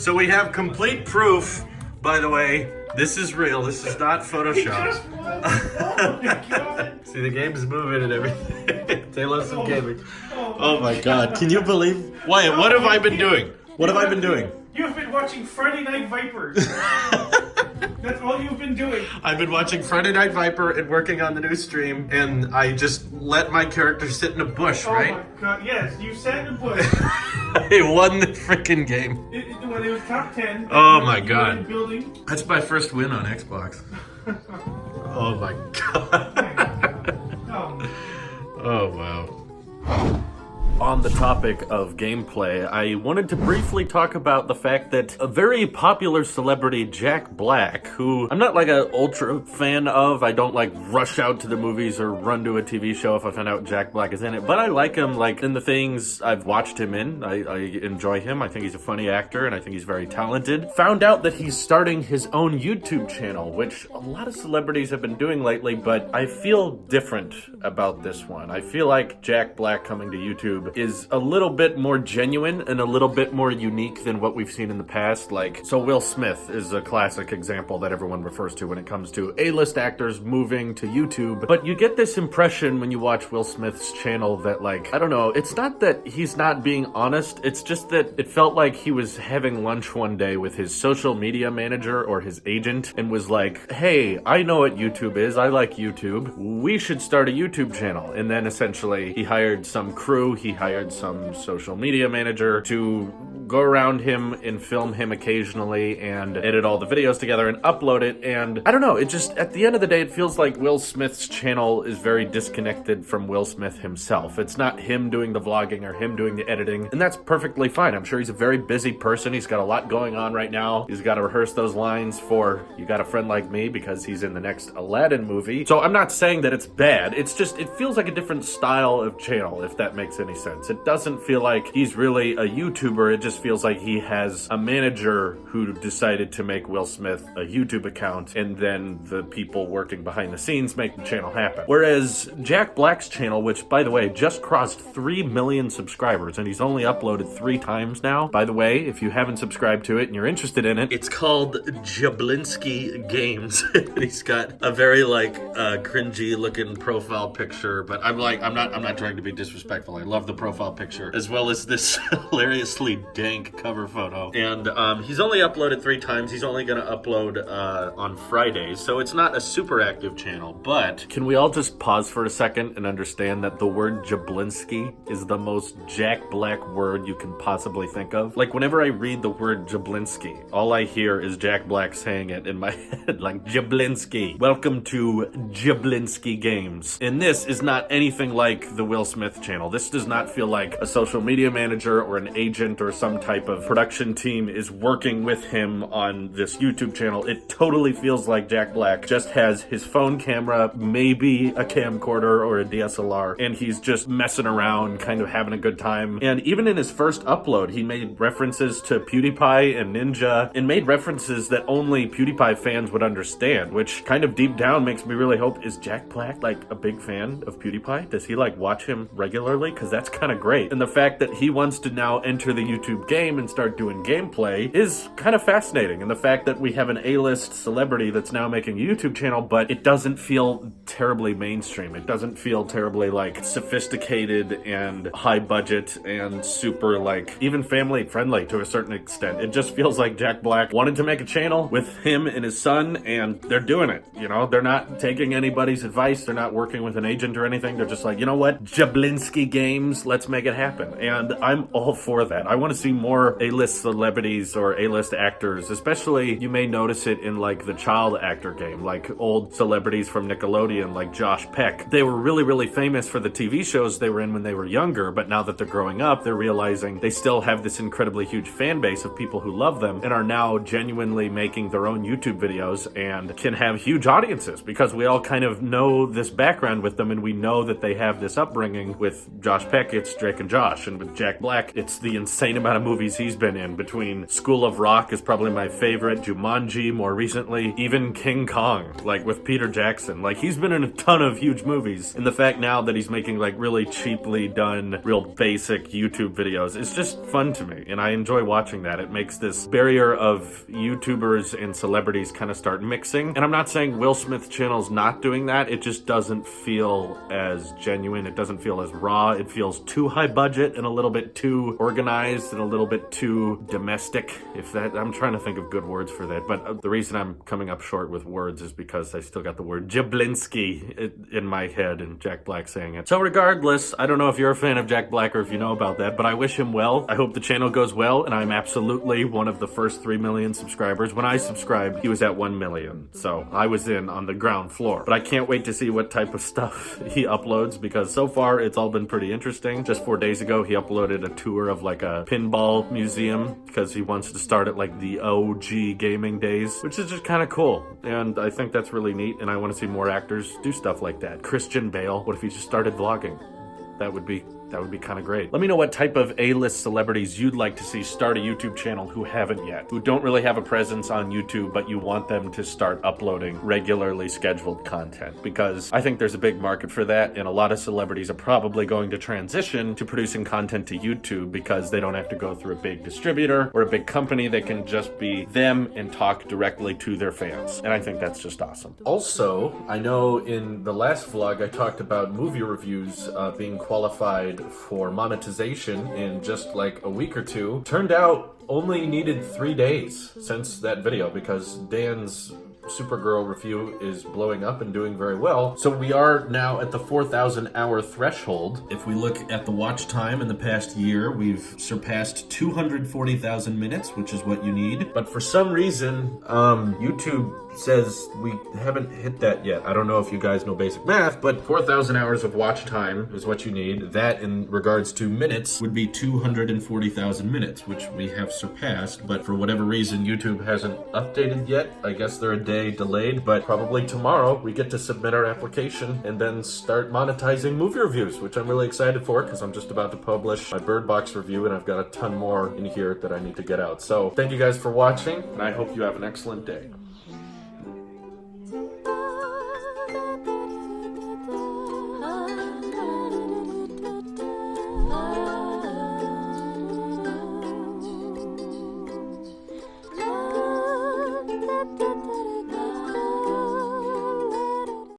So we have complete proof, by the way. This is real. This is not Photoshop. Oh my God. See, the game's moving and everything. They love some gaming. Oh my God. Can you believe? Wyatt, what have I been doing? What have I been doing? You've been watching Friday Night Vipers. That's all you've been doing. I've been watching Friday Night Viper and working on the new stream, and I just let my character sit in a bush, right? Oh my God, yes, you sat in a bush. I won the freaking game. When it was top 10. Oh my God. You were in the building. That's my first win on Xbox. Oh my God. Oh wow. On the topic of gameplay, I wanted to briefly talk about the fact that a very popular celebrity, Jack Black, who I'm not like an ultra fan of, I don't like rush out to the movies or run to a TV show if I find out Jack Black is in it, but I like him like in the things I've watched him in. I enjoy him. I think he's a funny actor and I think he's very talented. Found out that he's starting his own YouTube channel, which a lot of celebrities have been doing lately, but I feel different about this one. I feel like Jack Black coming to YouTube is a little bit more genuine and a little bit more unique than what we've seen in the past. Like, so Will Smith is a classic example that everyone refers to when it comes to A-list actors moving to YouTube. But you get this impression when you watch Will Smith's channel that, like, I don't know, it's not that he's not being honest, it's just that it felt like he was having lunch one day with his social media manager or his agent and was like, hey, I know what YouTube is, I like YouTube, we should start a YouTube channel. And then essentially he hired some crew, he hired some social media manager to go around him and film him occasionally and edit all the videos together and upload it. And I don't know, it just, at the end of the day, it feels like Will Smith's channel is very disconnected from Will Smith himself. It's not him doing the vlogging or him doing the editing, and that's perfectly fine. I'm sure he's a very busy person. He's got a lot going on right now. He's got to rehearse those lines for You Got a Friend Like Me because he's in the next Aladdin movie. So I'm not saying that it's bad. It's just, it feels like a different style of channel, if that makes any sense. It doesn't feel like he's really a YouTuber. It just feels like he has a manager who decided to make Will Smith a YouTube account, and then the people working behind the scenes make the channel happen. Whereas Jack Black's channel, which by the way just crossed 3 million subscribers, and he's only uploaded 3 times now. By the way, if you haven't subscribed to it and you're interested in it, it's called Jablinski Games. He's got a very like cringy looking profile picture, but I'm not trying to be disrespectful. I love the profile picture, as well as this hilariously dank cover photo. And he's only uploaded 3 times. He's only gonna upload on Fridays, so it's not a super active channel. But can we all just pause for a second and understand that the word Jablinski is the most Jack Black word you can possibly think of? Like, whenever I read the word Jablinski, all I hear is Jack Black saying it in my head, like, Jablinski. Welcome to Jablinski Games. And this is not anything like the Will Smith channel. This does not feel like a social media manager or an agent or some type of production team is working with him on this YouTube channel. It totally feels like Jack Black just has his phone camera, maybe a camcorder or a DSLR, and he's just messing around, kind of having a good time. And even in his first upload, he made references to PewDiePie and Ninja, and made references that only PewDiePie fans would understand, which kind of deep down makes me really hope, is Jack Black like a big fan of PewDiePie? Does he like watch him regularly? Because that's kind of great. And the fact that he wants to now enter the YouTube game and start doing gameplay is kind of fascinating. And the fact that we have an A-list celebrity that's now making a YouTube channel, but it doesn't feel terribly mainstream. It doesn't feel terribly like sophisticated and high budget and super like even family friendly to a certain extent. It just feels like Jack Black wanted to make a channel with him and his son, and they're doing it. You know, they're not taking anybody's advice. They're not working with an agent or anything. They're just like, you know what? Jablinski Games, let's make it happen. And I'm all for that. I want to see more A-list celebrities or A-list actors, especially you may notice it in like the child actor game, like old celebrities from Nickelodeon like Josh Peck. They were really, really famous for the TV shows they were in when they were younger, but now that they're growing up, they're realizing they still have this incredibly huge fan base of people who love them and are now genuinely making their own YouTube videos and can have huge audiences because we all kind of know this background with them, and we know that they have this upbringing. With Josh Peck, it's Drake and Josh, and with Jack Black, it's the insane amount of of movies he's been in. Between School of Rock is probably my favorite, Jumanji more recently, even King Kong, like with Peter Jackson. Like, he's been in a ton of huge movies. And the fact now that he's making like really cheaply done, real basic YouTube videos, it's just fun to me. And I enjoy watching that. It makes this barrier of YouTubers and celebrities kind of start mixing. And I'm not saying Will Smith's channel's not doing that. It just doesn't feel as genuine. It doesn't feel as raw. It feels too high budget and a little bit too organized and a little bit too domestic. I'm trying to think of good words for that, but the reason I'm coming up short with words is because I still got the word Jablinski in my head and Jack Black saying it. So regardless, I don't know if you're a fan of Jack Black or if you know about that, but I wish him well. I hope the channel goes well, and I'm absolutely one of the first 3 million subscribers. When I subscribed, he was at 1 million, so I was in on the ground floor. But I can't wait to see what type of stuff he uploads, because so far it's all been pretty interesting. Just 4 days ago, he uploaded a tour of like a pinball museum because he wants to start at like the OG gaming days, which is just kind of cool. And I think that's really neat, and I want to see more actors do stuff like that. Christian Bale, what if he just started vlogging? That would be kind of great. Let me know what type of A-list celebrities you'd like to see start a YouTube channel who haven't yet, who don't really have a presence on YouTube, but you want them to start uploading regularly scheduled content, because I think there's a big market for that, and a lot of celebrities are probably going to transition to producing content to YouTube because they don't have to go through a big distributor or a big company. They can just be them and talk directly to their fans, and I think that's just awesome. Also, I know in the last vlog I talked about movie reviews being qualified for monetization in just like a week or two. Turned out only needed 3 days since that video, because Dan's Supergirl review is blowing up and doing very well. So we are now at the 4,000 hour threshold. If we look at the watch time in the past year, we've surpassed 240,000 minutes, which is what you need. But for some reason, YouTube says we haven't hit that yet. I don't know if you guys know basic math, but 4,000 hours of watch time is what you need. That, in regards to minutes, would be 240,000 minutes, which we have surpassed. But for whatever reason, YouTube hasn't updated yet. I guess they're a day delayed, but probably tomorrow we get to submit our application and then start monetizing movie reviews, which I'm really excited for, because I'm just about to publish my Bird Box review, and I've got a ton more in here that I need to get out. So thank you guys for watching, and I hope you have an excellent day.